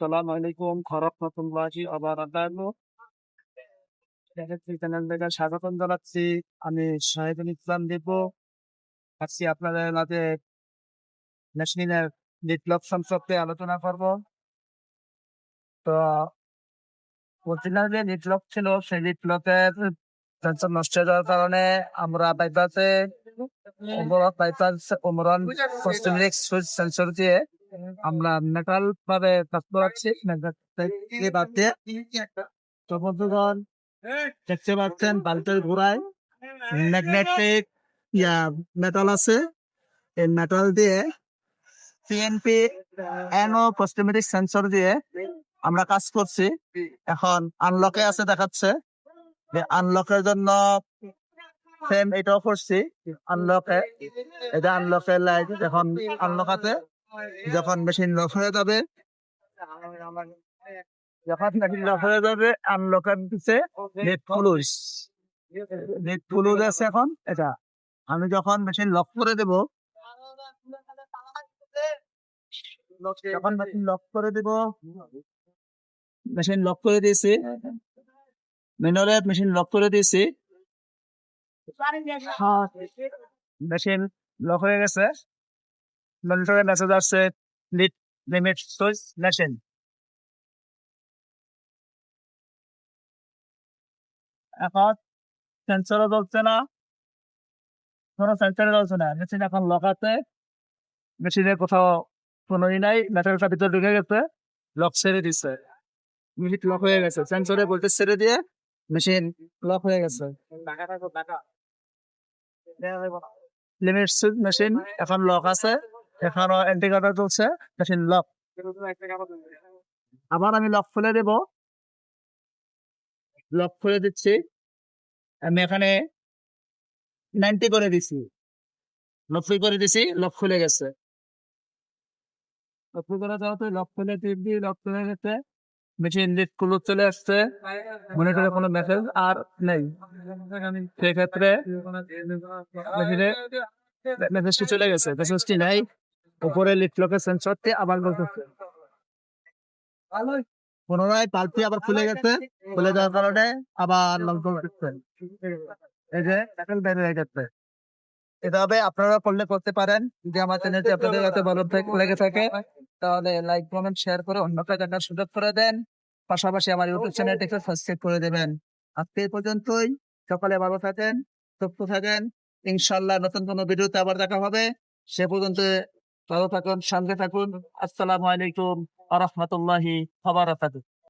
আসসালামু আলাইকুম ওয়া বারাকাতুহু। চ্যানেল থেকে স্বাগতম জানাচ্ছি। আমি শাহিদুল ইসলাম দীপু। আজকে আপনাদের মাঝে ন্যাশনাল বিপ্লব সম্পর্কে আলোচনা করব। তো বলছিলাম যে বিপ্লব ছিল, সেই বিপ্লবের সেন্সর নষ্ট হয়ে যাওয়ার কারণে আমরা ওমরন কস্মেটিক্স সেন্সর দিয়ে আমরা মেটাল ভাবে কাজ করাচ্ছি। বাদ দিয়ে তো বন্ধুগণ, দেখতে পাচ্ছেন বাল্বের ঘোড়ায় ম্যাগনেটিক মেটাল আছে। এই মেটাল দিয়ে সিএনপি এনো কস্মেটিক সেন্সর দিয়ে আমরা কাজ করছি। এখন আনলকে আছে দেখাচ্ছে, যে আনলকের জন্য সেম এটাও করছি। আনলকে এটা আনলকের লাইট, এখন আনলক আছে, যখন মেশিন লক হয়ে যাবে, আনলকের দিচ্ছে নেট ক্লোজ আছে। এখন এটা আমি যখন মেশিন লক করে দেব, মেশিন লক করে দিয়েছি, মেশিন লক করে দিয়েছি, মেশিন লক হয়ে গেছে। মনিটরে মেসেজ আসছে লিমিট সুইচ মেশিন। এখন সেন্সরও জ্বলছে না, কোনো সেন্সরে জ্বলছে না। মেশিন এখন লক আছে, মেশিনের কোথাও কোনো নাই, মেটালটা ভিতরে ঢুকে গেছে, লক ছেড়ে দিচ্ছে, মেশিন লক হয়ে গেছে। সেন্সরে ভোল্টেজ ছেড়ে দিয়ে মেশিন লক হয়ে গেছে। লিমিট সুইচ মেশিন এখন লক আছে, এখনো ইন্ডিকেটর চলছে, মেশিন লক। আবার আমি লক খুলে দেব, লক খুলে দিচ্ছি। আমি এখানে 90 করে দিছি, 90 করে দিছি, লক খুলে গেছে। লক করে দেওয়াতে লক খুলে দিবি, লক খুলে গেছে, মেশিন লিড ক্লোজ চলে আসছে, মনিটরে কোনো মেসেজ আর নেই। সেক্ষেত্রে মেশিনে মেসেজটি চলে গেছে, মেসেজটি নাই। উপরে লিড লকের সেন্সরটি আবার বলতেছে, পুনরায় পাল্টি আবার খুলে গেছে, খুলে যাওয়ার কারণে আবার লক করতেছে। এই যে মেটাল বের হয়ে গেছে। এভাবে আপনারা করলে করতে পারেন। যদি আমার চ্যানেলটি আপনাদের কাছে ভালো লেগে থাকে, তাহলে লাইক কমেন্ট শেয়ার করে অন্যকে দেখার সুযোগ করে দেন। পাশাপাশি আমার ইউটিউব চ্যানেলটিকে সাবস্ক্রাইব করে দেবেন। আজকে এই পর্যন্তই। সকালে ভালো থাকেন, সুস্থ থাকেন। ইনশাআল্লাহ নতুন কোনো ভিডিওতে আবার দেখা হবে। সে পর্যন্ত ভালো থাকুন, সঙ্গে থাকুন। আসসালামু আলাইকুম ওয়া রাহমাতুল্লাহি ওয়া বারাকাতুহু।